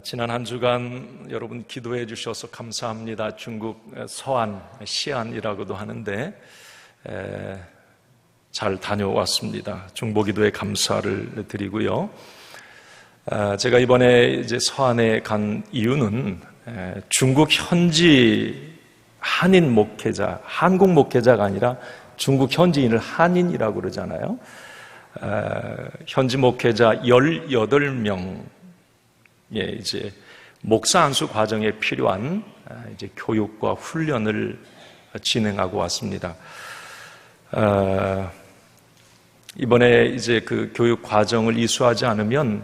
지난 한 주간 여러분 기도해 주셔서 감사합니다. 중국 서안, 시안이라고도 하는데 잘 다녀왔습니다. 중보기도에 감사를 드리고요. 제가 이번에 이제 서안에 간 이유는 중국 현지 한인 목회자, 한국 목회자가 아니라 중국 현지인을 한인이라고 그러잖아요. 현지 목회자 18명 이제 목사 안수 과정에 필요한 이제 교육과 훈련을 진행하고 왔습니다. 이번에 이제 그 교육 과정을 이수하지 않으면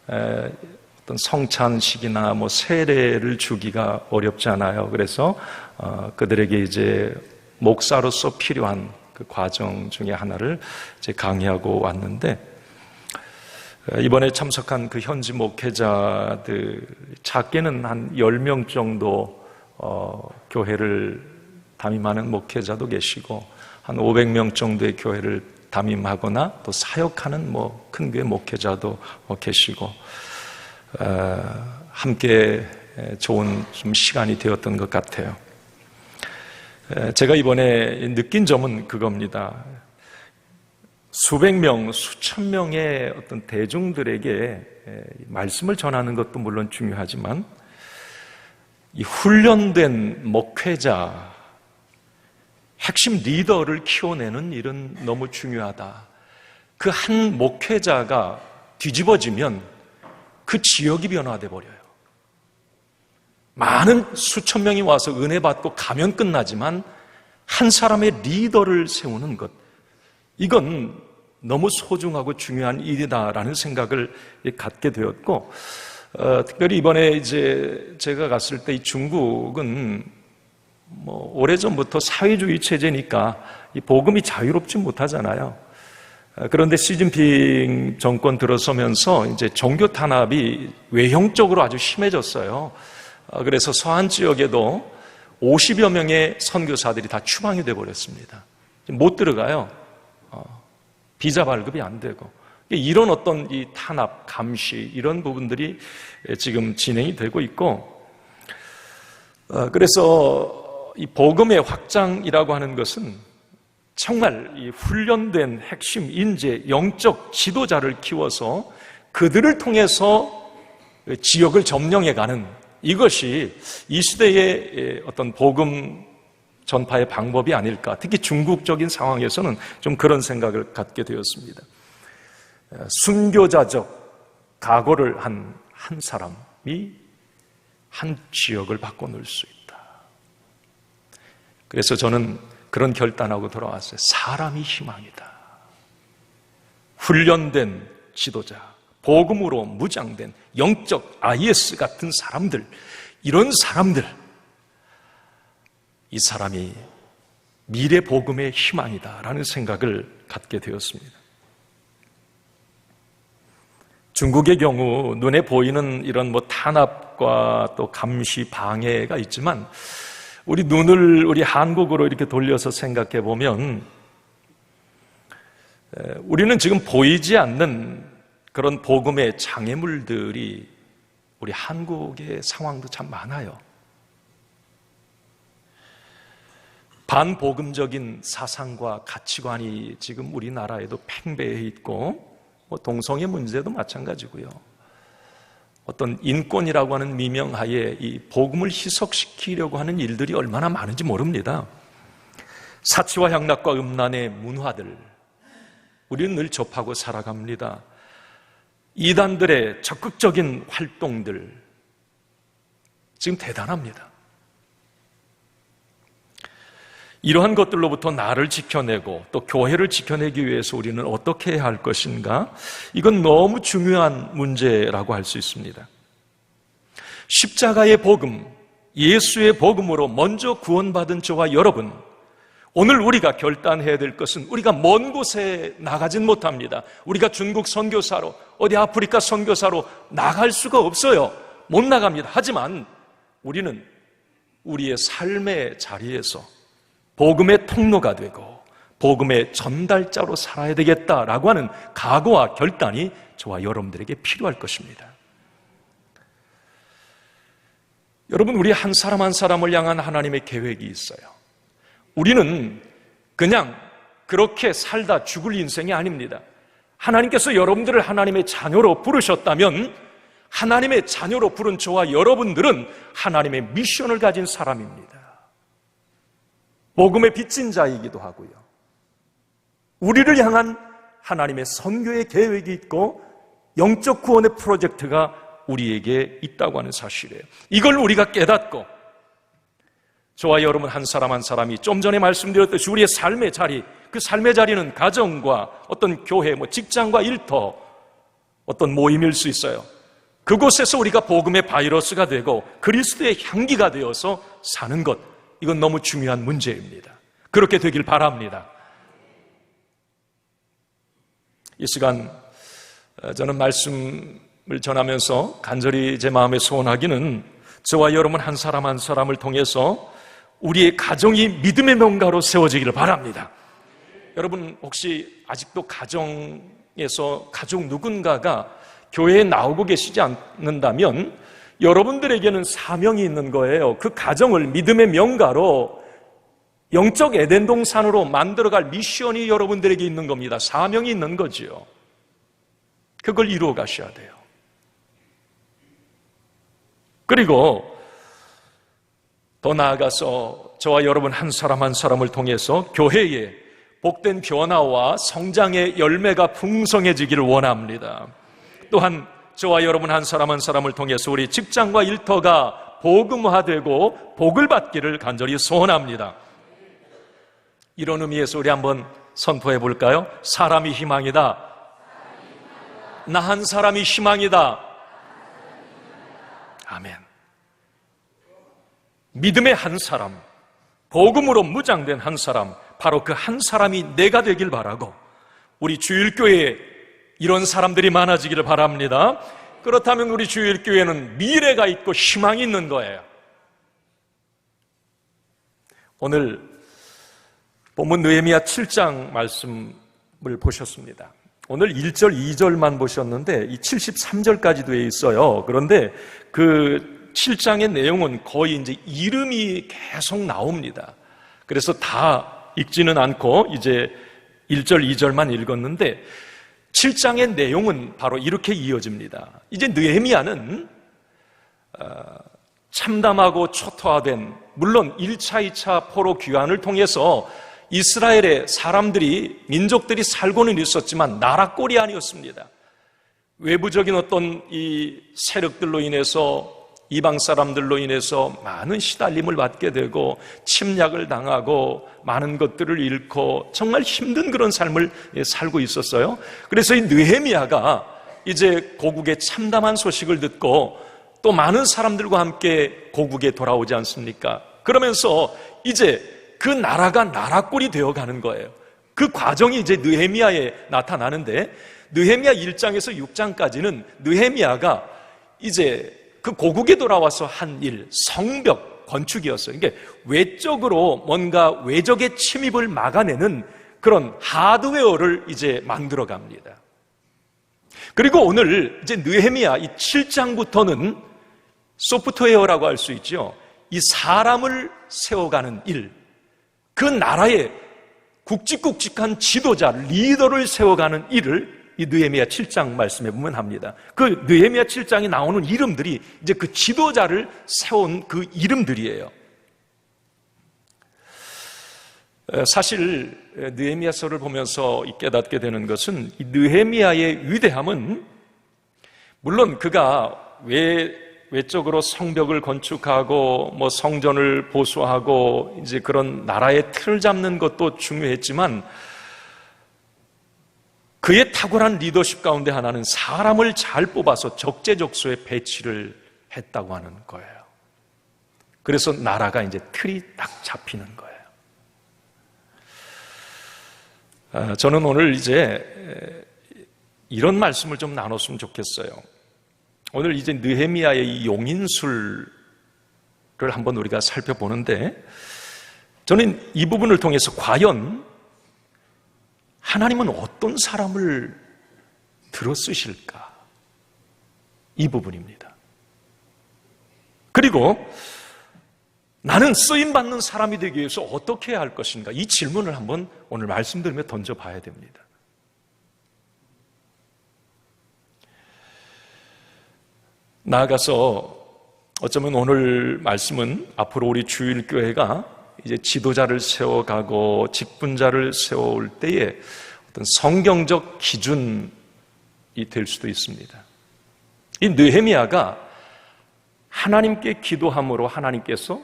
어떤 성찬식이나 뭐 세례를 주기가 어렵잖아요. 그래서 그들에게 이제 목사로서 필요한 그 과정 중에 하나를 이제 강의하고 왔는데, 이번에 참석한 그 현지 목회자들 작게는 한 10명 정도 교회를 담임하는 목회자도 계시고, 한 500명 정도의 교회를 담임하거나 또 사역하는 뭐 큰 교회 목회자도 계시고, 함께 좋은 좀 시간이 되었던 것 같아요. 제가 이번에 느낀 점은 그겁니다. 수백 명, 수천 명의 어떤 대중들에게 말씀을 전하는 것도 물론 중요하지만, 이 훈련된 목회자, 핵심 리더를 키워내는 일은 너무 중요하다. 그 한 목회자가 뒤집어지면 그 지역이 변화돼 버려요. 많은 수천 명이 와서 은혜 받고 가면 끝나지만 한 사람의 리더를 세우는 것, 이건 너무 소중하고 중요한 일이다라는 생각을 갖게 되었고, 특별히 이번에 이제 제가 갔을 때 이 중국은 뭐 오래전부터 사회주의 체제니까 이 복음이 자유롭지 못하잖아요. 그런데 시진핑 정권 들어서면서 이제 종교 탄압이 외형적으로 아주 심해졌어요. 그래서 서한 지역에도 50여 명의 선교사들이 다 추방이 돼 버렸습니다. 못 들어가요. 비자 발급이 안 되고, 이런 어떤 이 탄압, 감시, 이런 부분들이 지금 진행이 되고 있고, 그래서 이 복음의 확장이라고 하는 것은 정말 이 훈련된 핵심 인재, 영적 지도자를 키워서 그들을 통해서 지역을 점령해가는, 이것이 이 시대의 어떤 복음 전파의 방법이 아닐까. 특히 중국적인 상황에서는 좀 그런 생각을 갖게 되었습니다. 순교자적 각오를 한 사람이 한 지역을 바꿔놓을 수 있다. 그래서 저는 그런 결단하고 돌아왔어요. 사람이 희망이다. 훈련된 지도자, 복음으로 무장된 영적 IS 같은 사람들, 이런 사람들, 이 사람이 미래 복음의 희망이다라는 생각을 갖게 되었습니다. 중국의 경우 눈에 보이는 이런 뭐 탄압과 또 감시, 방해가 있지만, 우리 눈을 우리 한국으로 이렇게 돌려서 생각해 보면 우리는 지금 보이지 않는 그런 복음의 장애물들이 우리 한국의 상황도 참 많아요. 반복음적인 사상과 가치관이 지금 우리나라에도 팽배해 있고, 동성애 문제도 마찬가지고요. 어떤 인권이라고 하는 미명하에 이 복음을 희석시키려고 하는 일들이 얼마나 많은지 모릅니다. 사치와 향락과 음란의 문화들, 우리는 늘 접하고 살아갑니다. 이단들의 적극적인 활동들, 지금 대단합니다. 이러한 것들로부터 나를 지켜내고 또 교회를 지켜내기 위해서 우리는 어떻게 해야 할 것인가? 이건 너무 중요한 문제라고 할 수 있습니다. 십자가의 복음, 예수의 복음으로 먼저 구원받은 저와 여러분, 오늘 우리가 결단해야 될 것은 우리가 먼 곳에 나가진 못합니다. 우리가 중국 선교사로, 어디 아프리카 선교사로 나갈 수가 없어요. 못 나갑니다. 하지만 우리는 우리의 삶의 자리에서 복음의 통로가 되고 복음의 전달자로 살아야 되겠다라고 하는 각오와 결단이 저와 여러분들에게 필요할 것입니다. 여러분, 우리 한 사람 한 사람을 향한 하나님의 계획이 있어요. 우리는 그냥 그렇게 살다 죽을 인생이 아닙니다. 하나님께서 여러분들을 하나님의 자녀로 부르셨다면 하나님의 자녀로 부른 저와 여러분들은 하나님의 미션을 가진 사람입니다. 복음의 빚진 자이기도 하고요. 우리를 향한 하나님의 선교의 계획이 있고 영적 구원의 프로젝트가 우리에게 있다고 하는 사실이에요. 이걸 우리가 깨닫고 저와 여러분 한 사람 한 사람이 좀 전에 말씀드렸듯이 우리의 삶의 자리, 그 삶의 자리는 가정과 어떤 교회, 직장과 일터, 어떤 모임일 수 있어요. 그곳에서 우리가 복음의 바이러스가 되고 그리스도의 향기가 되어서 사는 것, 이건 너무 중요한 문제입니다. 그렇게 되길 바랍니다. 이 시간 저는 말씀을 전하면서 간절히 제 마음에 소원하기는 저와 여러분 한 사람 한 사람을 통해서 우리의 가정이 믿음의 명가로 세워지기를 바랍니다. 여러분 혹시 아직도 가정에서 가족 누군가가 교회에 나오고 계시지 않는다면 여러분들에게는 사명이 있는 거예요. 그 가정을 믿음의 명가로 영적 에덴 동산으로 만들어갈 미션이 여러분들에게 있는 겁니다. 사명이 있는 거지요. 그걸 이루어 가셔야 돼요. 그리고 더 나아가서 저와 여러분 한 사람 한 사람을 통해서 교회에 복된 변화와 성장의 열매가 풍성해지기를 원합니다. 또한 저와 여러분 한 사람 한 사람을 통해서 우리 직장과 일터가 복음화되고 복을 받기를 간절히 소원합니다. 이런 의미에서 우리 한번 선포해 볼까요? 사람이 희망이다. 나 한 사람이 희망이다. 아멘. 믿음의 한 사람, 복음으로 무장된 한 사람, 바로 그 한 사람이 내가 되길 바라고 우리 주일교회에 이런 사람들이 많아지기를 바랍니다. 그렇다면 우리 주일교회는 미래가 있고 희망이 있는 거예요. 오늘 본문 느헤미야 7장 말씀을 보셨습니다. 오늘 1절, 2절만 보셨는데 이 73절까지도 돼 있어요. 그런데 그 7장의 내용은 거의 이제 이름이 계속 나옵니다. 그래서 다 읽지는 않고 이제 1절, 2절만 읽었는데 7장의 내용은 바로 이렇게 이어집니다. 이제 느헤미야는 참담하고 초토화된, 물론 1차, 2차 포로 귀환을 통해서 이스라엘의 사람들이, 민족들이 살고는 있었지만 나라 꼴이 아니었습니다. 외부적인 어떤 이 세력들로 인해서, 이방 사람들로 인해서 많은 시달림을 받게 되고 침략을 당하고 많은 것들을 잃고 정말 힘든 그런 삶을 살고 있었어요. 그래서 이 느헤미야가 이제 고국의 참담한 소식을 듣고 또 많은 사람들과 함께 고국에 돌아오지 않습니까? 그러면서 이제 그 나라가 나라꼴이 되어가는 거예요. 그 과정이 이제 느헤미야에 나타나는데 느헤미야 1장에서 6장까지는 느헤미야가 이제 그 고국에 돌아와서 한 일, 성벽 건축이었어요. 이게 외적으로 뭔가 외적의 침입을 막아내는 그런 하드웨어를 이제 만들어 갑니다. 그리고 오늘 이제 느헤미야 이 7장부터는 소프트웨어라고 할 수 있죠. 이 사람을 세워가는 일, 그 나라의 굵직굵직한 지도자, 리더를 세워가는 일을 이 느헤미야 7장 말씀에 보면 합니다. 그 느헤미야 7장에 나오는 이름들이 이제 그 지도자를 세운 그 이름들이에요. 사실 느헤미야서를 보면서 깨닫게 되는 것은 이 느헤미야의 위대함은 물론 그가 외적으로 성벽을 건축하고 성전을 보수하고 이제 그런 나라의 틀을 잡는 것도 중요했지만 그의 탁월한 리더십 가운데 하나는 사람을 잘 뽑아서 적재적소에 배치를 했다고 하는 거예요. 그래서 나라가 이제 틀이 딱 잡히는 거예요. 저는 오늘 이제 이런 말씀을 좀 나눴으면 좋겠어요. 오늘 이제 느헤미야의 이 용인술을 한번 우리가 살펴보는데 저는 이 부분을 통해서 과연 하나님은 어떤 사람을 들어 쓰실까? 이 부분입니다. 그리고 나는 쓰임받는 사람이 되기 위해서 어떻게 해야 할 것인가? 이 질문을 한번 오늘 말씀드리며 던져봐야 됩니다. 나아가서 어쩌면 오늘 말씀은 앞으로 우리 주일교회가 이제 지도자를 세워가고 직분자를 세워올 때에 어떤 성경적 기준이 될 수도 있습니다. 이 느헤미야가 하나님께 기도함으로 하나님께서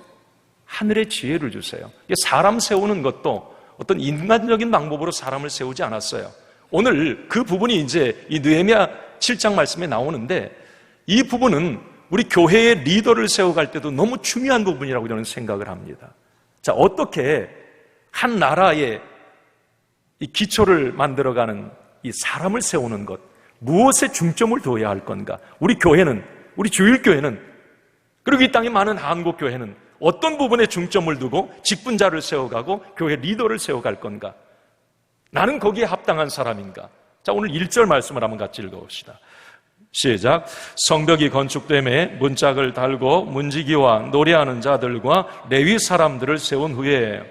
하늘의 지혜를 주세요. 사람 세우는 것도 어떤 인간적인 방법으로 사람을 세우지 않았어요. 오늘 그 부분이 이제 이 느헤미야 7장 말씀에 나오는데, 이 부분은 우리 교회의 리더를 세워갈 때도 너무 중요한 부분이라고 저는 생각을 합니다. 자, 어떻게 한 나라의 이 기초를 만들어가는 이 사람을 세우는 것, 무엇에 중점을 둬야 할 건가? 우리 교회는, 우리 주일교회는, 그리고 이 땅의 많은 한국교회는 어떤 부분에 중점을 두고 직분자를 세워가고 교회 리더를 세워갈 건가? 나는 거기에 합당한 사람인가? 자, 오늘 1절 말씀을 한번 같이 읽어봅시다. 시작. 성벽이 건축됨에 문짝을 달고 문지기와 노래하는 자들과 레위 사람들을 세운 후에,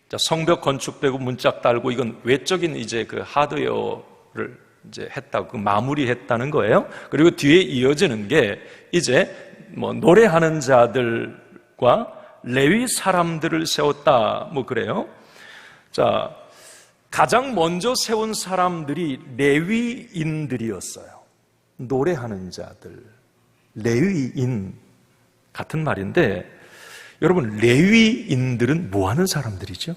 자, 성벽 건축되고 문짝 달고, 이건 외적인 이제 그 하드웨어를 이제 했다고, 그 마무리했다는 거예요. 그리고 뒤에 이어지는 게 이제 뭐 노래하는 자들과 레위 사람들을 세웠다, 뭐 그래요. 자, 가장 먼저 세운 사람들이 레위인들이었어요. 노래하는 자들, 레위인 같은 말인데, 여러분, 레위인들은 뭐 하는 사람들이죠?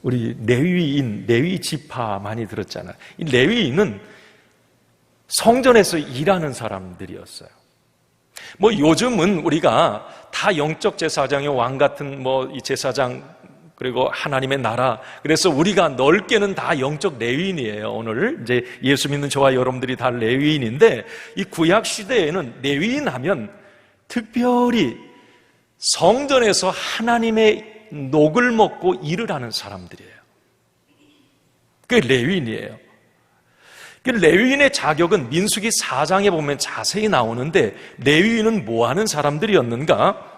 우리 레위인, 레위 지파 많이 들었잖아요. 이 레위인은 성전에서 일하는 사람들이었어요. 뭐 요즘은 우리가 다 영적 제사장의 왕 같은 뭐 이 제사장, 그리고 하나님의 나라, 그래서 우리가 넓게는 다 영적 레위인이에요. 오늘 이제 예수 믿는 저와 여러분들이 다 레위인인데, 이 구약 시대에는 레위인 하면 특별히 성전에서 하나님의 녹을 먹고 일을 하는 사람들이에요. 그게 레위인이에요. 그 레위인의 자격은 민수기 4장에 보면 자세히 나오는데, 레위인은 뭐 하는 사람들이었는가?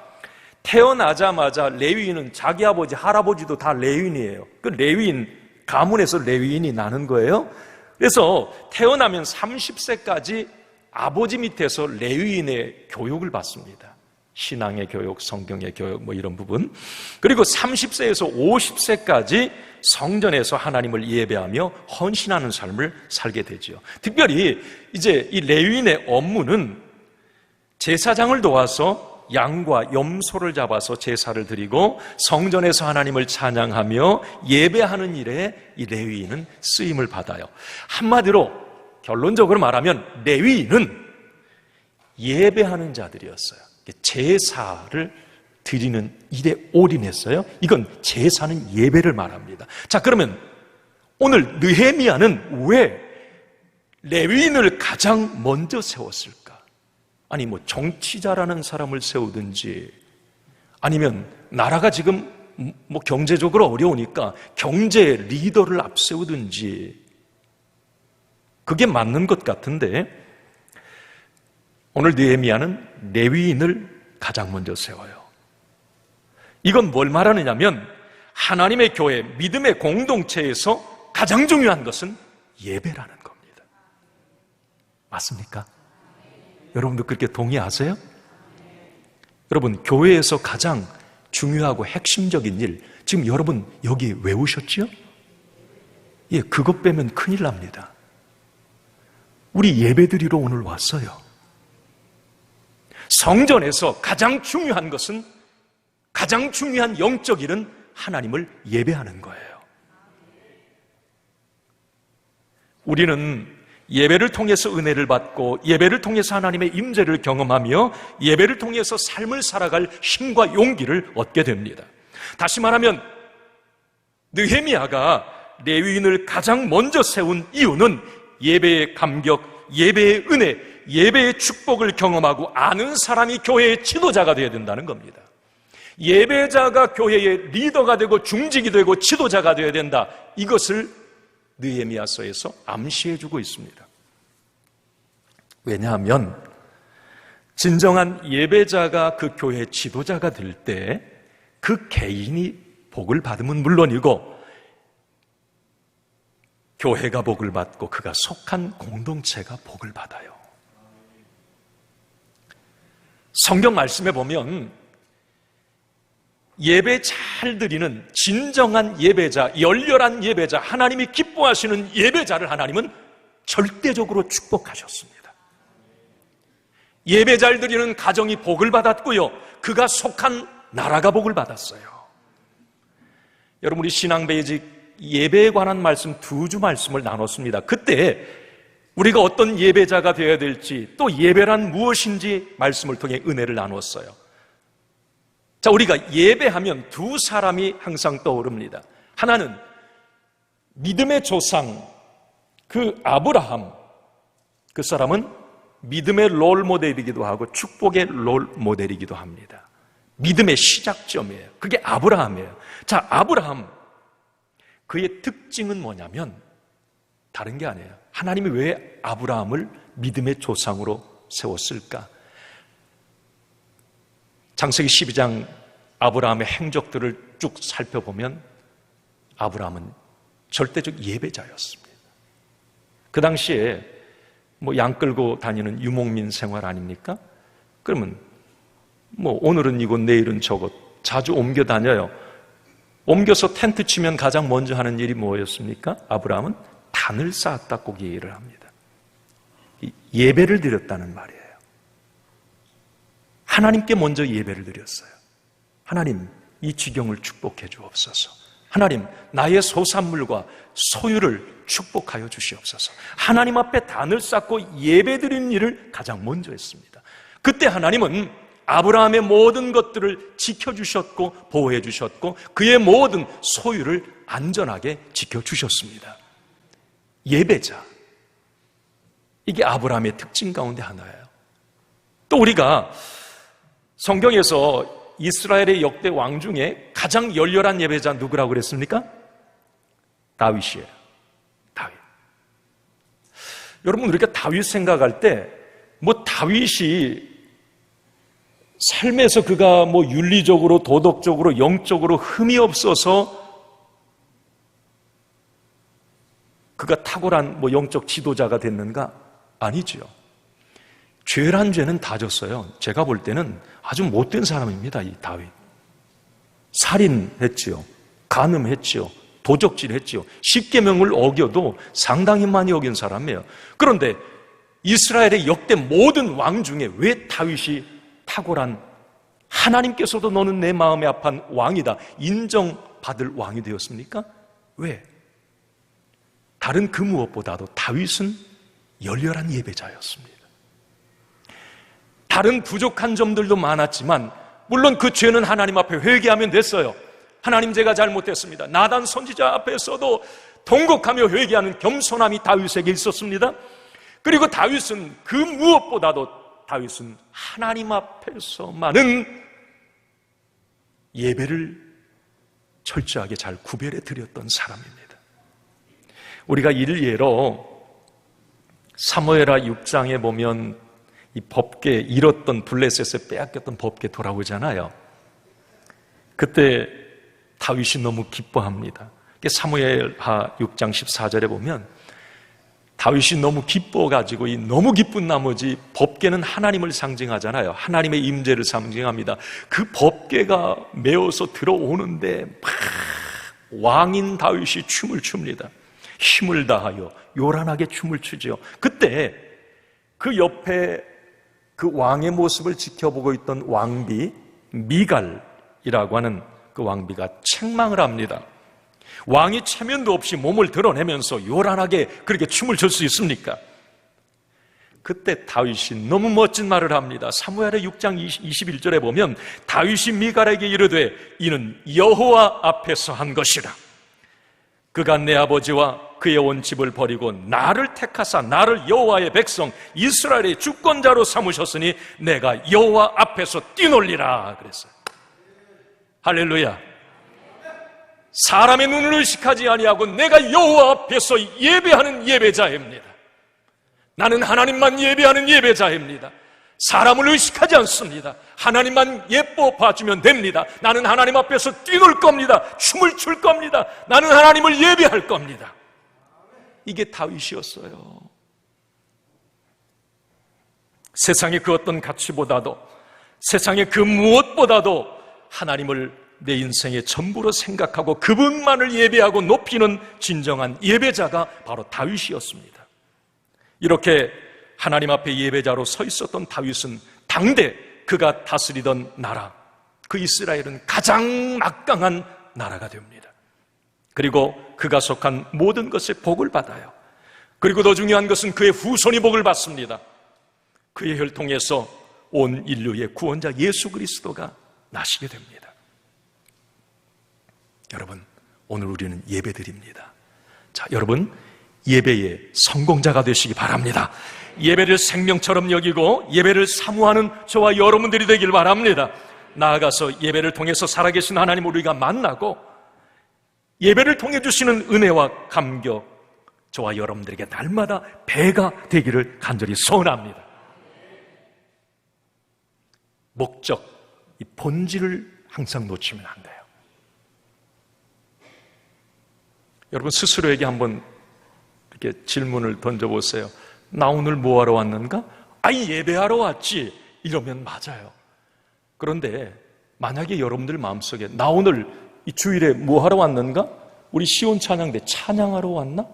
태어나자마자 레위인은 자기 아버지, 할아버지도 다 레위인이에요. 그 레위인, 가문에서 레위인이 나는 거예요. 그래서 태어나면 30세까지 아버지 밑에서 레위인의 교육을 받습니다. 신앙의 교육, 성경의 교육, 뭐 이런 부분. 그리고 30세에서 50세까지 성전에서 하나님을 예배하며 헌신하는 삶을 살게 되죠. 특별히 이제 이 레위인의 업무는 제사장을 도와서 양과 염소를 잡아서 제사를 드리고 성전에서 하나님을 찬양하며 예배하는 일에 이 레위인은 쓰임을 받아요. 한마디로 결론적으로 말하면 레위인은 예배하는 자들이었어요. 제사를 드리는 일에 올인했어요. 이건 제사는 예배를 말합니다. 자, 그러면 오늘 느헤미야는 왜 레위인을 가장 먼저 세웠을까? 아니 뭐 정치자라는 사람을 세우든지, 아니면 나라가 지금 뭐 경제적으로 어려우니까 경제 리더를 앞세우든지, 그게 맞는 것 같은데, 오늘 느헤미야는 레위인을 가장 먼저 세워요. 이건 뭘 말하느냐면, 하나님의 교회, 믿음의 공동체에서 가장 중요한 것은 예배라는 겁니다. 맞습니까? 여러분도 그렇게 동의하세요? 여러분, 교회에서 가장 중요하고 핵심적인 일, 지금 여러분 여기 외우셨죠? 예, 그것 빼면 큰일 납니다. 우리 예배드리러 오늘 왔어요. 성전에서 가장 중요한 것은, 가장 중요한 영적 일은 하나님을 예배하는 거예요. 우리는 예배를 통해서 은혜를 받고, 예배를 통해서 하나님의 임재를 경험하며, 예배를 통해서 삶을 살아갈 힘과 용기를 얻게 됩니다. 다시 말하면 느헤미야가 레위인을 가장 먼저 세운 이유는 예배의 감격, 예배의 은혜, 예배의 축복을 경험하고 아는 사람이 교회의 지도자가 되어야 된다는 겁니다. 예배자가 교회의 리더가 되고 중직이 되고 지도자가 되어야 된다. 이것을 느헤미야서에서 암시해주고 있습니다. 왜냐하면 진정한 예배자가 그 교회 지도자가 될 때 그 개인이 복을 받으면 물론이고 교회가 복을 받고 그가 속한 공동체가 복을 받아요. 성경 말씀에 보면 예배 잘 드리는 진정한 예배자, 열렬한 예배자, 하나님이 기뻐하시는 예배자를 하나님은 절대적으로 축복하셨습니다. 예배 잘 드리는 가정이 복을 받았고요, 그가 속한 나라가 복을 받았어요. 여러분, 우리 신앙베이직 예배에 관한 말씀 2주 말씀을 나눴습니다. 그때 우리가 어떤 예배자가 되어야 될지, 또 예배란 무엇인지 말씀을 통해 은혜를 나눴어요. 자, 우리가 예배하면 두 사람이 항상 떠오릅니다. 하나는 믿음의 조상, 그 아브라함, 그 사람은 믿음의 롤 모델이기도 하고 축복의 롤 모델이기도 합니다. 믿음의 시작점이에요. 그게 아브라함이에요. 자, 아브라함, 그의 특징은 뭐냐면 다른 게 아니에요. 하나님이 왜 아브라함을 믿음의 조상으로 세웠을까? 창세기 12장 아브라함의 행적들을 쭉 살펴보면 아브라함은 절대적 예배자였습니다. 그 당시에 양 끌고 다니는 유목민 생활 아닙니까? 그러면 오늘은 이곳 내일은 저곳 자주 옮겨 다녀요. 옮겨서 텐트 치면 가장 먼저 하는 일이 뭐였습니까? 아브라함은 단을 쌓았다 꼭 얘기를 합니다. 예배를 드렸다는 말이에요. 하나님께 먼저 예배를 드렸어요. 하나님, 이 지경을 축복해 주옵소서. 하나님, 나의 소산물과 소유를 축복하여 주시옵소서. 하나님 앞에 단을 쌓고 예배 드리는 일을 가장 먼저 했습니다. 그때 하나님은 아브라함의 모든 것들을 지켜주셨고 보호해 주셨고 그의 모든 소유를 안전하게 지켜주셨습니다. 예배자, 이게 아브라함의 특징 가운데 하나예요. 또 우리가 성경에서 이스라엘의 역대 왕 중에 가장 열렬한 예배자 누구라고 그랬습니까? 다윗이에요. 다윗. 여러분, 우리가 다윗 생각할 때 다윗이 삶에서 그가 윤리적으로, 도덕적으로, 영적으로 흠이 없어서 그가 탁월한 영적 지도자가 됐는가? 아니죠. 죄란 죄는 다 졌어요. 제가 볼 때는 아주 못된 사람입니다, 이 다윗. 살인했지요. 간음했지요. 도적질했지요. 십계명을 어겨도 상당히 많이 어긴 사람이에요. 그런데 이스라엘의 역대 모든 왕 중에 왜 다윗이 탁월한, 하나님께서도 너는 내 마음에 합한 왕이다 인정받을 왕이 되었습니까? 왜? 다른 그 무엇보다도 다윗은 열렬한 예배자였습니다. 다른 부족한 점들도 많았지만 물론 그 죄는 하나님 앞에 회개하면 됐어요. 하나님, 제가 잘못했습니다. 나단 선지자 앞에서도 통곡하며 회개하는 겸손함이 다윗에게 있었습니다. 그리고 다윗은 그 무엇보다도 다윗은 하나님 앞에서만은 예배를 철저하게 잘 구별해 드렸던 사람입니다. 우리가 일례로 사무엘하 6장에 보면 이 법궤, 잃었던 블레셋에 빼앗겼던 법궤 돌아오잖아요. 그때 다윗이 너무 기뻐합니다. 사무엘하 6장 14절에 보면 다윗이 너무 기뻐가지고 너무 기쁜 나머지, 법궤는 하나님을 상징하잖아요. 하나님의 임재를 상징합니다. 그 법궤가 메어서 들어오는데 막 왕인 다윗이 춤을 춥니다. 힘을 다하여 요란하게 춤을 추죠. 그때 그 옆에 그 왕의 모습을 지켜보고 있던 왕비 미갈이라고 하는 그 왕비가 책망을 합니다. 왕이 체면도 없이 몸을 드러내면서 요란하게 그렇게 춤을 출 수 있습니까? 그때 다윗이 너무 멋진 말을 합니다. 사무엘의 6장 21절에 보면 다윗이 미갈에게 이르되 이는 여호와 앞에서 한 것이라. 그가 내 아버지와 그의 온 집을 버리고 나를 택하사 나를 여호와의 백성 이스라엘의 주권자로 삼으셨으니 내가 여호와 앞에서 뛰놀리라 그랬어요. 할렐루야. 사람의 눈을 의식하지 아니하고 내가 여호와 앞에서 예배하는 예배자입니다. 나는 하나님만 예배하는 예배자입니다. 사람을 의식하지 않습니다. 하나님만 예뻐 봐주면 됩니다. 나는 하나님 앞에서 뛰놀 겁니다. 춤을 출 겁니다. 나는 하나님을 예배할 겁니다. 이게 다윗이었어요. 세상의 그 어떤 가치보다도, 세상의 그 무엇보다도 하나님을 내 인생의 전부로 생각하고 그분만을 예배하고 높이는 진정한 예배자가 바로 다윗이었습니다. 이렇게 하나님 앞에 예배자로 서 있었던 다윗은 당대 그가 다스리던 나라, 그 이스라엘은 가장 막강한 나라가 됩니다. 그리고 그가 속한 모든 것에 복을 받아요. 그리고 더 중요한 것은 그의 후손이 복을 받습니다. 그의 혈 통해서 온 인류의 구원자 예수 그리스도가 나시게 됩니다. 여러분, 오늘 우리는 예배드립니다. 자, 여러분, 예배의 성공자가 되시기 바랍니다. 예배를 생명처럼 여기고 예배를 사모하는 저와 여러분들이 되길 바랍니다. 나아가서 예배를 통해서 살아계신 하나님을 우리가 만나고 예배를 통해 주시는 은혜와 감격, 저와 여러분들에게 날마다 배가 되기를 간절히 소원합니다. 목적, 이 본질을 항상 놓치면 안 돼요. 여러분 스스로에게 한번 이렇게 질문을 던져보세요. 나 오늘 뭐하러 왔는가? 아이, 예배하러 왔지. 이러면 맞아요. 그런데 만약에 여러분들 마음속에 나 오늘 이 주일에 뭐하러 왔는가? 우리 시온 찬양대 찬양하러 왔나?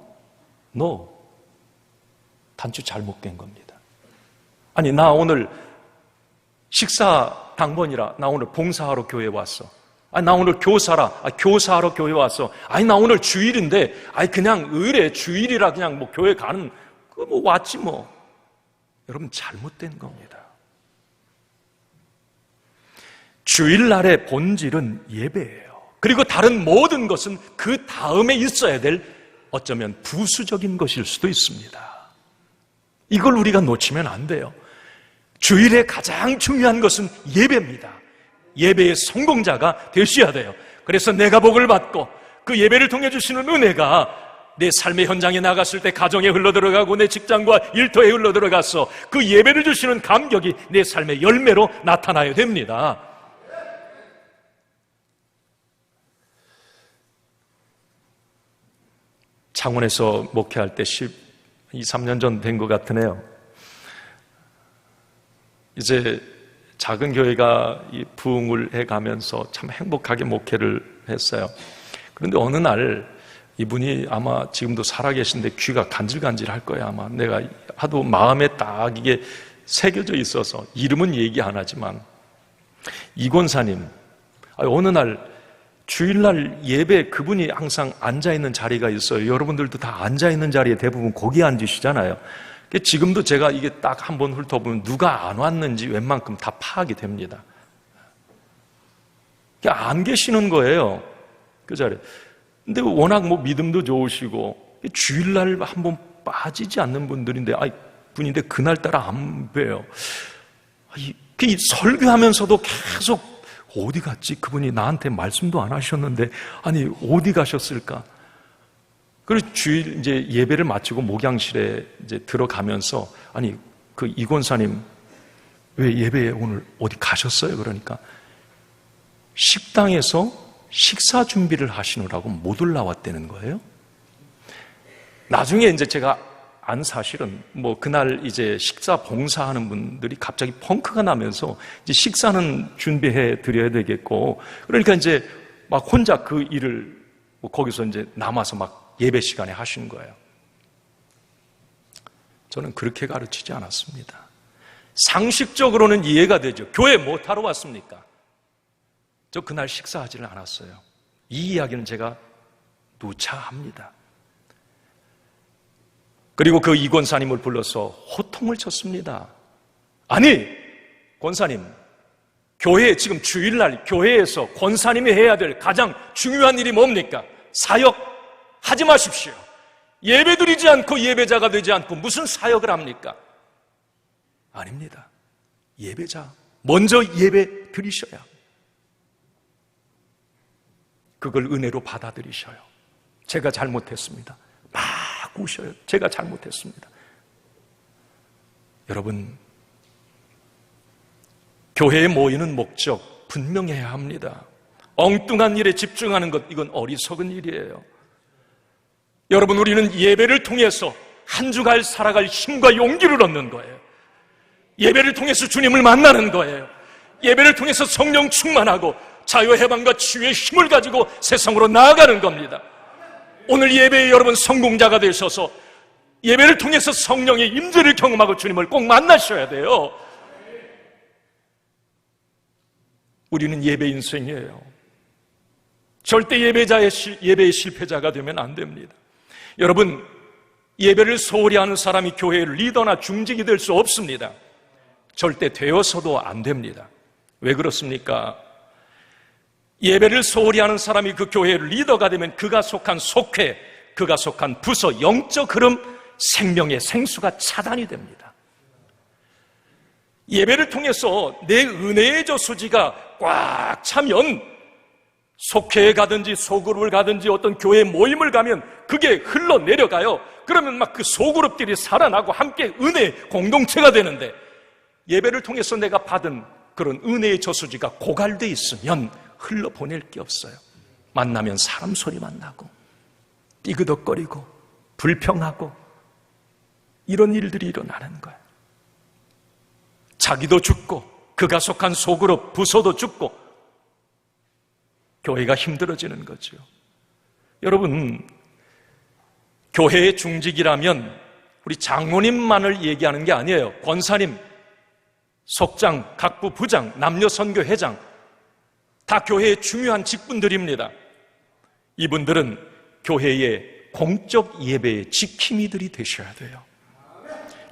No. 단추 잘못된 겁니다. 아니, 나 오늘 식사 당번이라 나 오늘 봉사하러 교회 왔어. 아니, 나 오늘 교사하러 교회 왔어. 아니, 나 오늘 주일인데, 아니, 그냥 의뢰 주일이라 그냥 뭐 교회 가는, 뭐 왔지 뭐. 여러분, 잘못된 겁니다. 주일날의 본질은 예배예요. 그리고 다른 모든 것은 그 다음에 있어야 될 어쩌면 부수적인 것일 수도 있습니다. 이걸 우리가 놓치면 안 돼요. 주일에 가장 중요한 것은 예배입니다. 예배의 성공자가 되셔야 돼요. 그래서 내가 복을 받고 그 예배를 통해 주시는 은혜가 내 삶의 현장에 나갔을 때 가정에 흘러들어가고 내 직장과 일터에 흘러들어가서 그 예배를 주시는 감격이 내 삶의 열매로 나타나야 됩니다. 창원에서 목회할 때 13년 전 된 것 같으네요. 이제 작은 교회가 부흥을 해가면서 참 행복하게 목회를 했어요. 그런데 어느 날 이분이 아마 지금도 살아계신데 귀가 간질간질할 거예요. 아마 내가 하도 마음에 딱 이게 새겨져 있어서 이름은 얘기 안 하지만 이권사님, 어느 날 주일날 예배 그분이 항상 앉아있는 자리가 있어요. 여러분들도 다 앉아있는 자리에 대부분 거기 앉으시잖아요. 지금도 제가 이게 딱 한번 훑어보면 누가 안 왔는지 웬만큼 다 파악이 됩니다. 안 계시는 거예요. 그 자리에. 근데 워낙 뭐 믿음도 좋으시고 주일날 한번 빠지지 않는 분들인데, 분인데 그날따라 안 봬요. 설교하면서도 계속 어디 갔지? 그분이 나한테 말씀도 안 하셨는데, 아니, 어디 가셨을까? 그리고 주일 이제 예배를 마치고 목양실에 이제 들어가면서, 아니, 그 이권사님, 왜 예배에 오늘 어디 가셨어요? 그러니까, 식당에서 식사 준비를 하시느라고 못 올라왔다는 거예요. 나중에 이제 제가 안 사실은 뭐 그날 이제 식사 봉사하는 분들이 갑자기 펑크가 나면서 이제 식사는 준비해 드려야 되겠고, 그러니까 이제 막 혼자 그 일을 뭐 거기서 이제 남아서 막 예배 시간에 하시는 거예요. 저는 그렇게 가르치지 않았습니다. 상식적으로는 이해가 되죠. 교회 못 하러 왔습니까? 저 그날 식사하지는 않았어요. 이 이야기는 제가 누차합니다. 그리고 그 이 권사님을 불러서 호통을 쳤습니다. 아니, 권사님, 교회 지금 주일날 교회에서 권사님이 해야 될 가장 중요한 일이 뭡니까? 사역 하지 마십시오. 예배 드리지 않고 예배자가 되지 않고 무슨 사역을 합니까? 아닙니다. 예배자, 먼저 예배 드리셔야 그걸 은혜로 받아들이셔요. 제가 잘못했습니다. 막 우셔요. 제가 잘못했습니다. 여러분, 교회에 모이는 목적 분명해야 합니다. 엉뚱한 일에 집중하는 것, 이건 어리석은 일이에요. 여러분, 우리는 예배를 통해서 한 주간 살아갈 힘과 용기를 얻는 거예요. 예배를 통해서 주님을 만나는 거예요. 예배를 통해서 성령 충만하고 자유해방과 치유의 힘을 가지고 세상으로 나아가는 겁니다. 오늘 예배에 여러분 성공자가 되셔서 예배를 통해서 성령의 임재를 경험하고 주님을 꼭 만나셔야 돼요. 우리는 예배 인생이에요. 절대 예배의 실패자가 되면 안 됩니다. 여러분, 예배를 소홀히 하는 사람이 교회의 리더나 중직이 될 수 없습니다. 절대 되어서도 안 됩니다. 왜 그렇습니까? 예배를 소홀히 하는 사람이 그 교회의 리더가 되면 그가 속한 속회, 그가 속한 부서, 영적 흐름, 생명의 생수가 차단이 됩니다. 예배를 통해서 내 은혜의 저수지가 꽉 차면 속회에 가든지 소그룹을 가든지 어떤 교회 모임을 가면 그게 흘러내려가요. 그러면 막 그 소그룹들이 살아나고 함께 은혜 공동체가 되는데, 예배를 통해서 내가 받은 그런 은혜의 저수지가 고갈돼 있으면 흘러보낼 게 없어요. 만나면 사람 소리만 나고 띠그덕거리고 불평하고 이런 일들이 일어나는 거예요. 자기도 죽고 그가 속한 소그룹 부서도 죽고 교회가 힘들어지는 거죠. 여러분, 교회의 중직이라면 우리 장로님만을 얘기하는 게 아니에요. 권사님, 속장, 각부 부장, 남녀 선교 회장 다 교회의 중요한 직분들입니다. 이분들은 교회의 공적 예배의 지킴이들이 되셔야 돼요.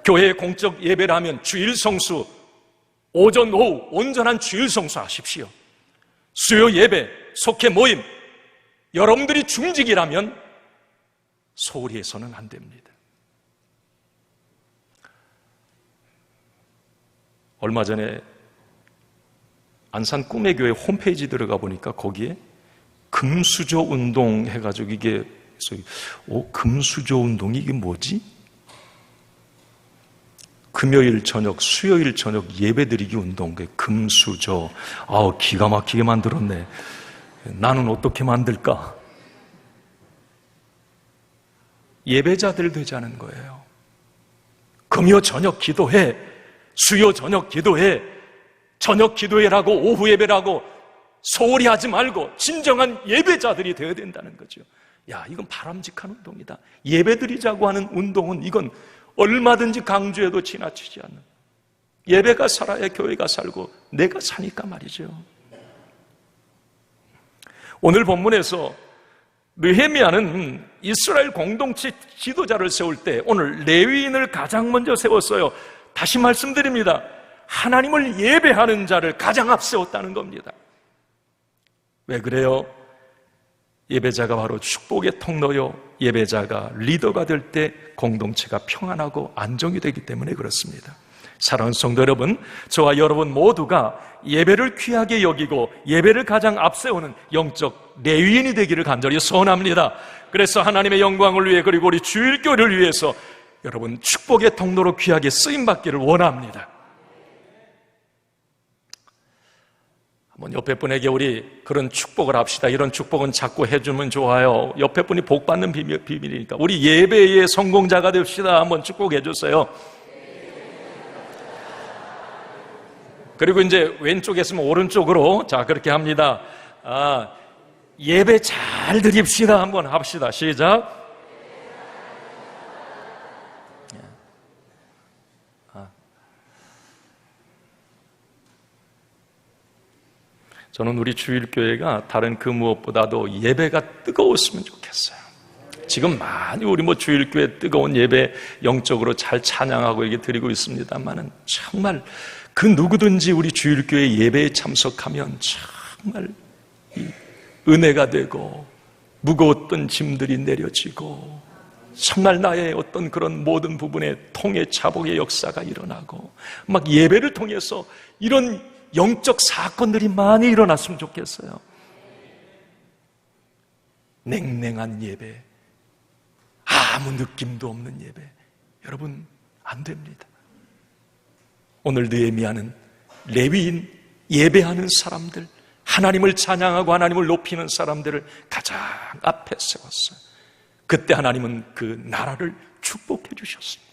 교회의 공적 예배를 하면 주일 성수, 오전 오후 온전한 주일 성수 하십시오. 수요 예배, 속회 모임, 여러분들이 중직이라면 소홀히 해서는 안 됩니다. 얼마 전에 안산 꿈의 교회 홈페이지 들어가 보니까 거기에 금수저 운동 해가지고 이게 금수저 운동이 이게 뭐지? 금요일 저녁, 수요일 저녁 예배드리기 운동, 금수저. 기가 막히게 만들었네. 나는 어떻게 만들까? 예배자들 되자는 거예요. 금요 저녁 기도해, 수요 저녁 기도해, 저녁 기도회라고 오후 예배라고 소홀히 하지 말고 진정한 예배자들이 되어야 된다는 거죠. 이건 바람직한 운동이다. 예배드리자고 하는 운동은 이건 얼마든지 강조해도 지나치지 않는, 예배가 살아야 교회가 살고 내가 사니까 말이죠. 오늘 본문에서 느헤미야는 이스라엘 공동체 지도자를 세울 때 오늘 레위인을 가장 먼저 세웠어요. 다시 말씀드립니다. 하나님을 예배하는 자를 가장 앞세웠다는 겁니다. 왜 그래요? 예배자가 바로 축복의 통로요, 예배자가 리더가 될 때 공동체가 평안하고 안정이 되기 때문에 그렇습니다. 사랑하는 성도 여러분, 저와 여러분 모두가 예배를 귀하게 여기고 예배를 가장 앞세우는 영적 레위인이 되기를 간절히 소원합니다. 그래서 하나님의 영광을 위해, 그리고 우리 주일교회를 위해서 여러분 축복의 통로로 귀하게 쓰임받기를 원합니다. 한번 옆에 분에게 우리 그런 축복을 합시다. 이런 축복은 자꾸 해주면 좋아요. 옆에 분이 복 받는 비밀이니까. 우리 예배의 성공자가 됩시다. 한번 축복해 주세요. 그리고 이제 왼쪽에 있으면 오른쪽으로, 자, 그렇게 합니다. 예배 잘 드립시다. 한번 합시다. 시작. 저는 우리 주일교회가 다른 그 무엇보다도 예배가 뜨거웠으면 좋겠어요. 지금 많이 우리 주일교회 뜨거운 예배 영적으로 잘 찬양하고 이게 드리고 있습니다만은 정말 그 누구든지 우리 주일교회 예배에 참석하면 정말 은혜가 되고 무거웠던 짐들이 내려지고 정말 나의 어떤 그런 모든 부분에 통해 자복의 역사가 일어나고 막 예배를 통해서 이런 영적 사건들이 많이 일어났으면 좋겠어요. 냉랭한 예배, 아무 느낌도 없는 예배, 여러분 안 됩니다. 오늘 느헤미야는 레위인, 예배하는 사람들, 하나님을 찬양하고 하나님을 높이는 사람들을 가장 앞에 세웠어요. 그때 하나님은 그 나라를 축복해 주셨습니다.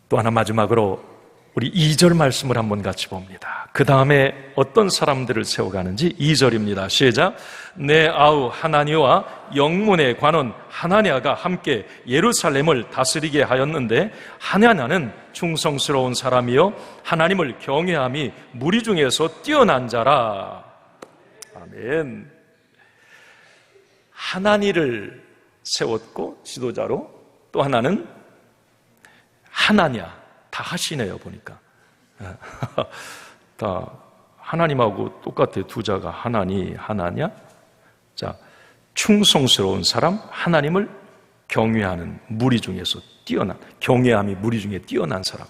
또 하나 마지막으로 우리 2절 말씀을 한번 같이 봅니다. 그 다음에 어떤 사람들을 세워가는지 2절입니다. 시작. 내 아우 하나니와 영문의 관원 하나냐가 함께 예루살렘을 다스리게 하였는데 하나냐는 충성스러운 사람이요 하나님을 경외함이 무리 중에서 뛰어난 자라. 아멘. 하나니를 세웠고 지도자로, 또 하나는 하나냐. 다 하시네요, 보니까. 다 하나님하고 똑같아요. 두 자가 하나니, 하나냐. 자, 충성스러운 사람, 하나님을 경외하는 무리 중에서 뛰어난, 경외함이 무리 중에 뛰어난 사람.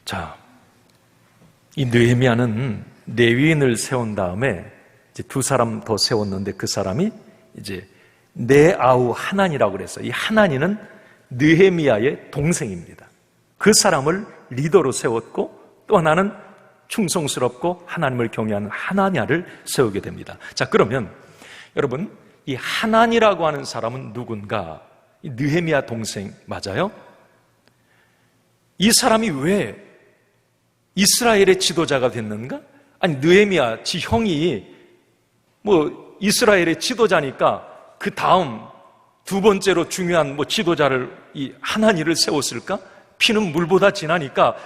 자, 이 느헤미야는 레위인을 세운 다음에 이제 두 사람 더 세웠는데 그 사람이 이제 내 아우 하나니라고 그랬어요. 이 하나니는 느헤미야의 동생입니다. 그 사람을 리더로 세웠고 또 하나는 충성스럽고 하나님을 경외하는 하나냐를 세우게 됩니다. 자, 그러면 여러분, 이 하나니라고 하는 사람은 누군가? 이 느헤미야 동생 맞아요? 이 사람이 왜 이스라엘의 지도자가 됐는가? 아니, 느헤미야 지 형이 뭐 이스라엘의 지도자니까 그 다음 두 번째로 중요한 지도자를 이 하나니를 세웠을까? 피는 물보다 진하니까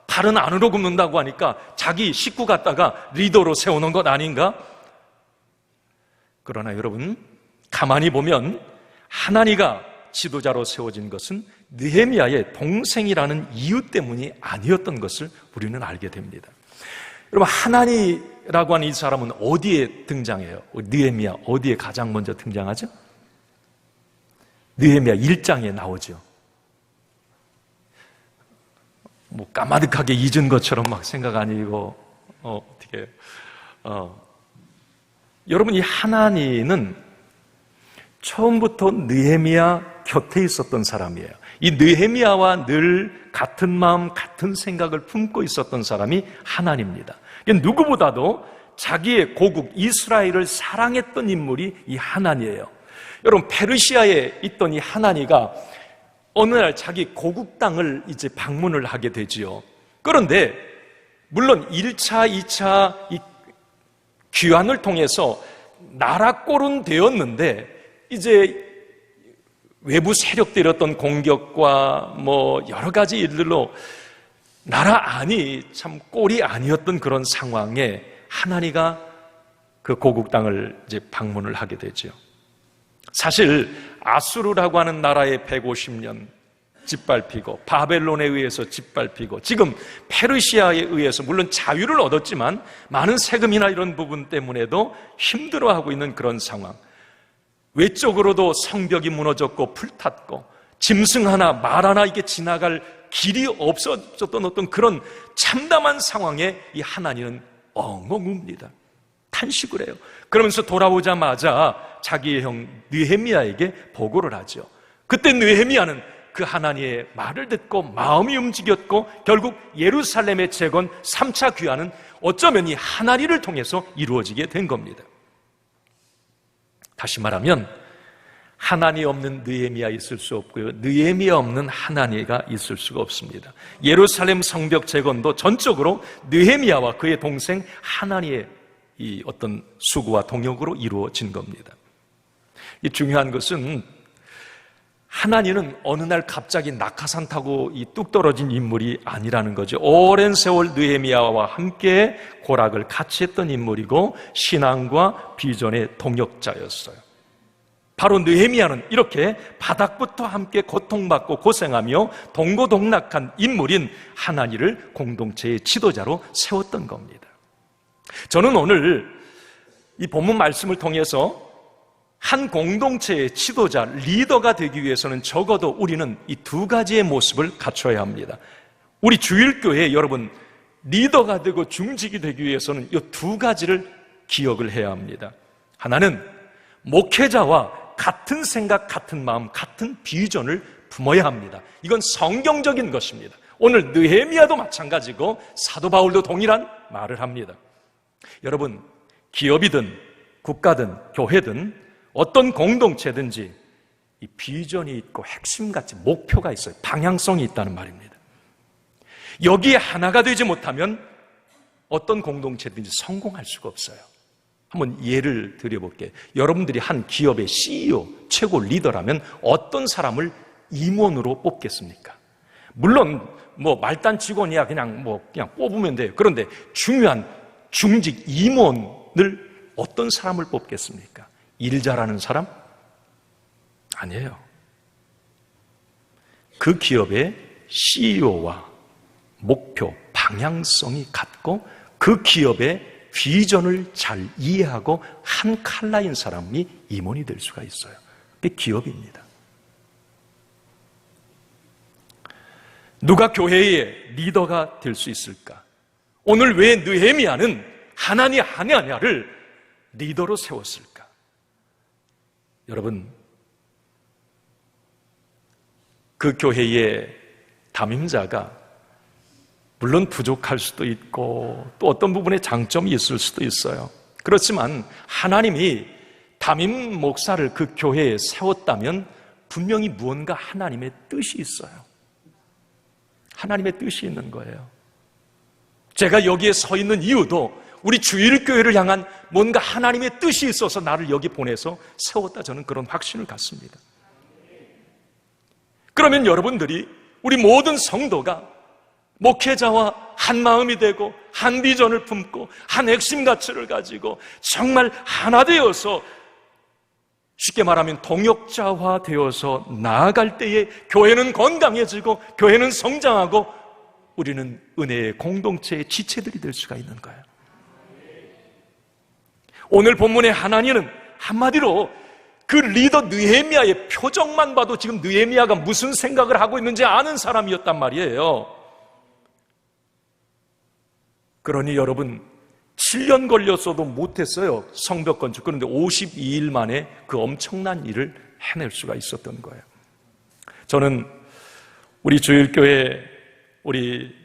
발은 안으로 굽는다고 하니까 자기 식구 갖다가 리더로 세우는 것 아닌가? 그러나 여러분, 가만히 보면 하나니가 지도자로 세워진 것은 느헤미야의 동생이라는 이유 때문이 아니었던 것을 우리는 알게 됩니다. 여러분, 하나니라고 하는 이 사람은 어디에 등장해요? 느헤미야 어디에 가장 먼저 등장하죠? 느헤미야 1장에 나오죠. 뭐 까마득하게 잊은 것처럼 막 생각 아니고 어떻게 여러분, 이 하나니는 처음부터 느헤미야 곁에 있었던 사람이에요. 이 느헤미야와 늘 같은 마음, 같은 생각을 품고 있었던 사람이 하나니입니다. 누구보다도 자기의 고국 이스라엘을 사랑했던 인물이 이 하나니예요. 여러분, 페르시아에 있던 이 하나니가 어느 날 자기 고국 땅을 이제 방문을 하게 되지요. 그런데 물론 1차, 2차 이 귀환을 통해서 나라꼴은 되었는데 이제 외부 세력들이 어떤 공격과 뭐 여러 가지 일들로 나라 안이 참 꼴이 아니었던 그런 상황에 하나니가 그 고국 땅을 이제 방문을 하게 되죠. 사실 아수르라고 하는 나라에 150년 짓밟히고 바벨론에 의해서 짓밟히고 지금 페르시아에 의해서 물론 자유를 얻었지만 많은 세금이나 이런 부분 때문에도 힘들어하고 있는 그런 상황. 외적으로도 성벽이 무너졌고 불탔고 짐승 하나 말 하나 이게 지나갈 길이 없어졌던 어떤 그런 참담한 상황에 이 하나니는 엉엉 웁니다. 탄식을 해요. 그러면서 돌아오자마자 자기의 형 느헤미야에게 보고를 하죠. 그때 느헤미야는 그 하나니의 말을 듣고 마음이 움직였고 결국 예루살렘의 재건 3차 귀환은 어쩌면 이 하나니를 통해서 이루어지게 된 겁니다. 다시 말하면 하나니 없는 느헤미야 있을 수 없고요, 느헤미야 없는 하나니가 있을 수가 없습니다. 예루살렘 성벽 재건도 전적으로 느헤미야와 그의 동생 하나니의 이 어떤 수고와 동역으로 이루어진 겁니다. 이 중요한 것은 하나니는 어느 날 갑자기 낙하산 타고 이 뚝 떨어진 인물이 아니라는 거죠. 오랜 세월 느헤미야와 함께 고락을 같이 했던 인물이고 신앙과 비전의 동역자였어요. 바로 느헤미야는 이렇게 바닥부터 함께 고통받고 고생하며 동고동락한 인물인 하나니를 공동체의 지도자로 세웠던 겁니다. 저는 오늘 이 본문 말씀을 통해서 한 공동체의 지도자, 리더가 되기 위해서는 적어도 우리는 이 두 가지의 모습을 갖춰야 합니다. 우리 주일교회 여러분, 리더가 되고 중직이 되기 위해서는 이 두 가지를 기억을 해야 합니다. 하나는 목회자와 같은 생각, 같은 마음, 같은 비전을 품어야 합니다. 이건 성경적인 것입니다. 오늘 느헤미야도 마찬가지고 사도 바울도 동일한 말을 합니다. 여러분, 기업이든 국가든 교회든 어떤 공동체든지 이 비전이 있고 핵심같이 목표가 있어요. 방향성이 있다는 말입니다. 여기에 하나가 되지 못하면 어떤 공동체든지 성공할 수가 없어요. 한번 예를 드려볼게요. 여러분들이 한 기업의 CEO, 최고 리더라면 어떤 사람을 임원으로 뽑겠습니까? 물론 말단 직원이야 그냥 뽑으면 돼요. 그런데 중요한 중직 임원을 어떤 사람을 뽑겠습니까? 일 잘하는 사람? 아니에요. 그 기업의 CEO와 목표, 방향성이 같고 그 기업의 비전을 잘 이해하고 한 칼라인 사람이 임원이 될 수가 있어요. 그게 기업입니다. 누가 교회의 리더가 될 수 있을까? 오늘 왜 느헤미야는 하나냐를 리더로 세웠을까? 여러분, 그 교회의 담임자가 물론 부족할 수도 있고 또 어떤 부분에 장점이 있을 수도 있어요. 그렇지만 하나님이 담임 목사를 그 교회에 세웠다면 분명히 무언가 하나님의 뜻이 있어요. 하나님의 뜻이 있는 거예요. 제가 여기에 서 있는 이유도 우리 주일교회를 향한 뭔가 하나님의 뜻이 있어서 나를 여기 보내서 세웠다, 저는 그런 확신을 갖습니다. 그러면 여러분들이, 우리 모든 성도가 목회자와 한 마음이 되고 한 비전을 품고 한 핵심 가치를 가지고 정말 하나 되어서, 쉽게 말하면 동역자화 되어서 나아갈 때에 교회는 건강해지고 교회는 성장하고 우리는 은혜의 공동체의 지체들이 될 수가 있는 거예요. 오늘 본문의 하나님은 한마디로 그 리더 느헤미야의 표정만 봐도 지금 느헤미야가 무슨 생각을 하고 있는지 아는 사람이었단 말이에요. 그러니 여러분, 7년 걸렸어도 못했어요, 성벽 건축. 그런데 52일 만에 그 엄청난 일을 해낼 수가 있었던 거예요. 저는 우리 주일교회, 우리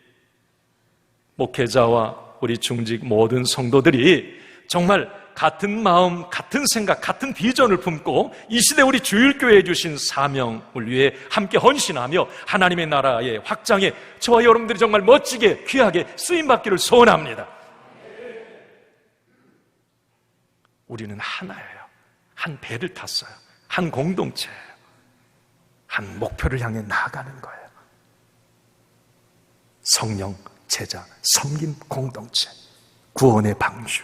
목회자와 우리 중직 모든 성도들이 정말 같은 마음, 같은 생각, 같은 비전을 품고 이 시대 우리 주일교회에 주신 사명을 위해 함께 헌신하며 하나님의 나라의 확장에 저와 여러분들이 정말 멋지게 귀하게 쓰임받기를 소원합니다. 우리는 하나예요. 한 배를 탔어요. 한 공동체예요. 한 목표를 향해 나아가는 거예요. 성령, 제자, 섬김 공동체, 구원의 방주.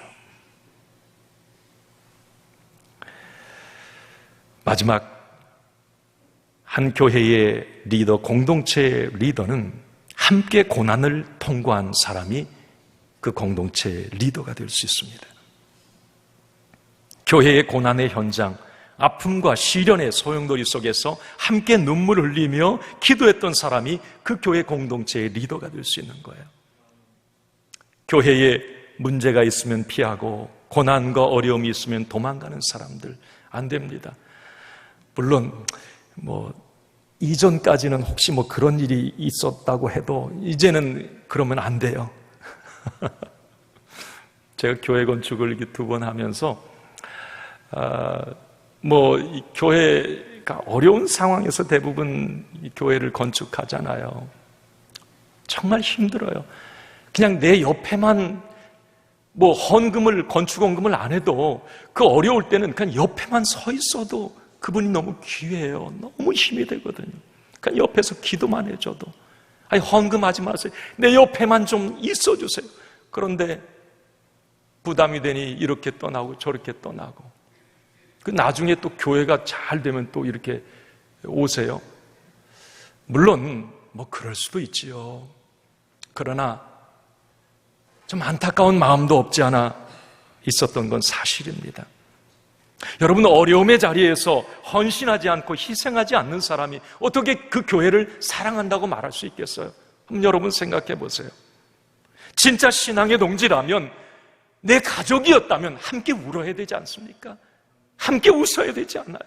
마지막, 한 교회의 리더, 공동체의 리더는 함께 고난을 통과한 사람이 그 공동체의 리더가 될 수 있습니다. 교회의 고난의 현장, 아픔과 시련의 소용돌이 속에서 함께 눈물을 흘리며 기도했던 사람이 그 교회 공동체의 리더가 될 수 있는 거예요. 교회에 문제가 있으면 피하고 고난과 어려움이 있으면 도망가는 사람들 안 됩니다. 물론 이전까지는 혹시 그런 일이 있었다고 해도 이제는 그러면 안 돼요. 제가 교회 건축을 2번 하면서 이 교회가 어려운 상황에서 대부분 이 교회를 건축하잖아요. 정말 힘들어요. 그냥 내 옆에만 헌금을, 건축원금을 안 해도 그 어려울 때는 그냥 옆에만 서 있어도 그분이 너무 귀해요. 너무 힘이 되거든요. 그냥 옆에서 기도만 해줘도, 헌금하지 마세요, 내 옆에만 좀 있어주세요. 그런데 부담이 되니 이렇게 떠나고 저렇게 떠나고, 그 나중에 또 교회가 잘 되면 또 이렇게 오세요. 물론 그럴 수도 있지요. 그러나 좀 안타까운 마음도 없지 않아 있었던 건 사실입니다. 여러분, 어려움의 자리에서 헌신하지 않고 희생하지 않는 사람이 어떻게 그 교회를 사랑한다고 말할 수 있겠어요? 한번 여러분 생각해 보세요. 진짜 신앙의 동지라면, 내 가족이었다면 함께 울어야 되지 않습니까? 함께 웃어야 되지 않나요?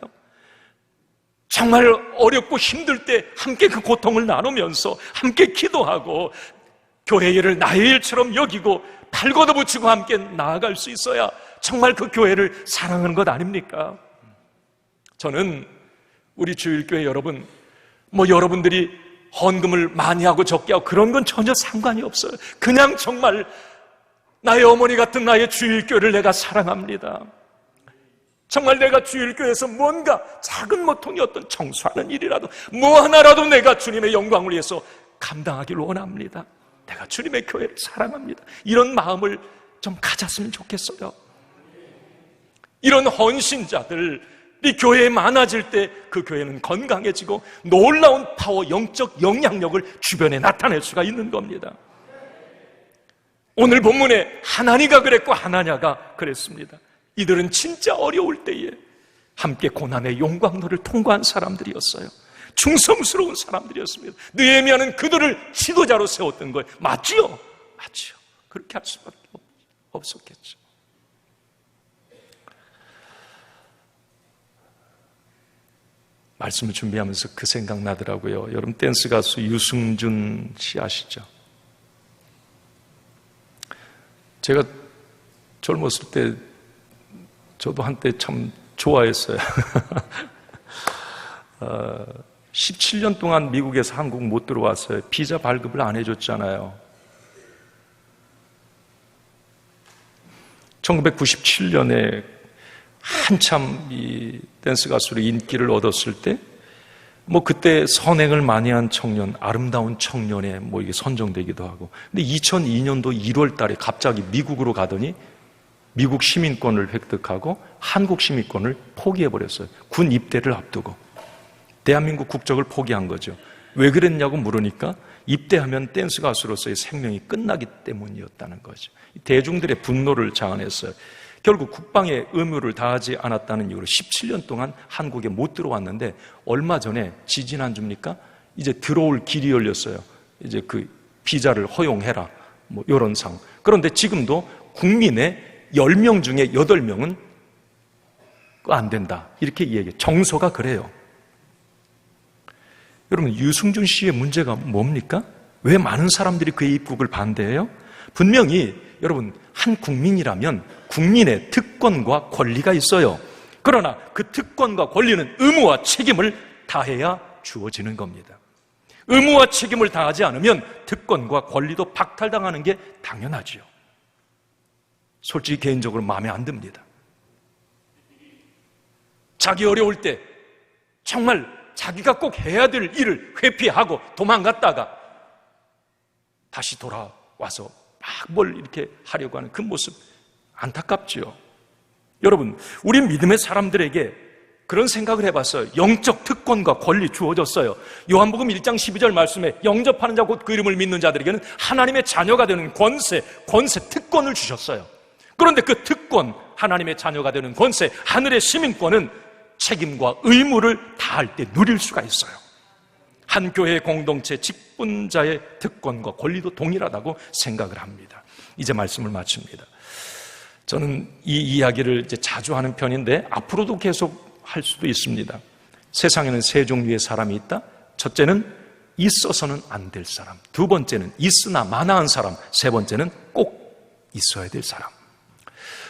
정말 어렵고 힘들 때 함께 그 고통을 나누면서 함께 기도하고 교회 일을 나의 일처럼 여기고 팔 걷어붙이고 함께 나아갈 수 있어야 정말 그 교회를 사랑하는 것 아닙니까? 저는 우리 주일교회 여러분, 여러분들이 헌금을 많이 하고 적게 하고 그런 건 전혀 상관이 없어요. 그냥 정말 나의 어머니 같은 나의 주일교회를 내가 사랑합니다. 정말 내가 주일교회에서 뭔가 작은 모통이 어떤 청소하는 일이라도 뭐 하나라도 내가 주님의 영광을 위해서 감당하기를 원합니다. 내가 주님의 교회를 사랑합니다. 이런 마음을 좀 가졌으면 좋겠어요. 이런 헌신자들이 교회에 많아질 때 그 교회는 건강해지고 놀라운 파워, 영적 영향력을 주변에 나타낼 수가 있는 겁니다. 오늘 본문에 하나니가 그랬고 하나냐가 그랬습니다. 이들은 진짜 어려울 때에 함께 고난의 용광로를 통과한 사람들이었어요. 충성스러운 사람들이었습니다. 느헤미야는 그들을 지도자로 세웠던 거예요. 맞지요? 맞지요. 그렇게 할 수밖에 없었겠죠. 말씀을 준비하면서 그 생각 나더라고요. 여러분, 댄스 가수 유승준 씨 아시죠? 제가 젊었을 때 저도 한때 참 좋아했어요. 17년 동안 미국에서 한국 못 들어왔어요. 비자 발급을 안 해줬잖아요. 1997년에 한참 이 댄스 가수로 인기를 얻었을 때, 그때 선행을 많이 한 청년, 아름다운 청년에 이게 선정되기도 하고. 근데 2002년도 1월 달에 갑자기 미국으로 가더니 미국 시민권을 획득하고 한국 시민권을 포기해버렸어요. 군 입대를 앞두고. 대한민국 국적을 포기한 거죠. 왜 그랬냐고 물으니까 입대하면 댄스 가수로서의 생명이 끝나기 때문이었다는 거죠. 대중들의 분노를 자아냈어요. 결국 국방의 의무를 다하지 않았다는 이유로 17년 동안 한국에 못 들어왔는데 얼마 전에 지지난주입니까? 이제 들어올 길이 열렸어요. 이제 그 비자를 허용해라. 이런 상. 그런데 지금도 국민의 10명 중에 8명은 안 된다. 이렇게 얘기해요. 정서가 그래요. 여러분, 유승준 씨의 문제가 뭡니까? 왜 많은 사람들이 그의 입국을 반대해요? 분명히 여러분, 한 국민이라면 국민의 특권과 권리가 있어요. 그러나 그 특권과 권리는 의무와 책임을 다해야 주어지는 겁니다. 의무와 책임을 다하지 않으면 특권과 권리도 박탈당하는 게 당연하지요. 솔직히 개인적으로 마음에 안 듭니다. 자기 어려울 때 정말 자기가 꼭 해야 될 일을 회피하고 도망갔다가 다시 돌아와서 막 뭘 이렇게 하려고 하는 그 모습 안타깝지요. 여러분, 우리 믿음의 사람들에게 그런 생각을 해봤어요. 영적 특권과 권리 주어졌어요. 요한복음 1장 12절 말씀에 영접하는 자 곧 그 이름을 믿는 자들에게는 하나님의 자녀가 되는 권세, 특권을 주셨어요. 그런데 그 특권, 하나님의 자녀가 되는 권세, 하늘의 시민권은 책임과 의무를 다할 때 누릴 수가 있어요. 한 교회 공동체 직분자의 특권과 권리도 동일하다고 생각을 합니다. 이제 말씀을 마칩니다. 저는 이 이야기를 이제 자주 하는 편인데 앞으로도 계속 할 수도 있습니다. 세상에는 세 종류의 사람이 있다. 첫째는 있어서는 안 될 사람, 두 번째는 있으나 마나한 사람, 세 번째는 꼭 있어야 될 사람.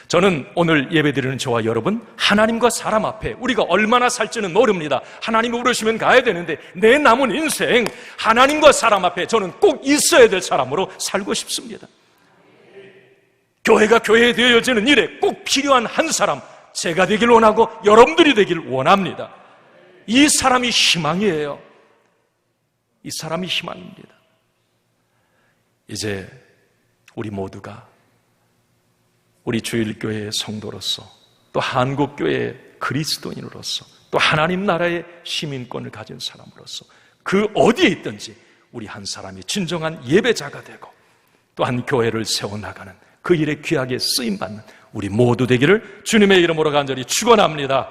저는 오늘 예배드리는 저와 여러분, 하나님과 사람 앞에 우리가 얼마나 살지는 모릅니다. 하나님이 부르시면 가야 되는데 내 남은 인생 하나님과 사람 앞에 저는 꼭 있어야 될 사람으로 살고 싶습니다. 교회가 교회되어지는 일에 꼭 필요한 한 사람, 제가 되길 원하고 여러분들이 되길 원합니다. 이 사람이 희망이에요. 이 사람이 희망입니다. 이제 우리 모두가 우리 주일교회의 성도로서, 또 한국교회의 그리스도인으로서, 또 하나님 나라의 시민권을 가진 사람으로서 그 어디에 있든지 우리 한 사람이 진정한 예배자가 되고 또한 교회를 세워나가는 그 일에 귀하게 쓰임받는 우리 모두 되기를 주님의 이름으로 간절히 축원합니다.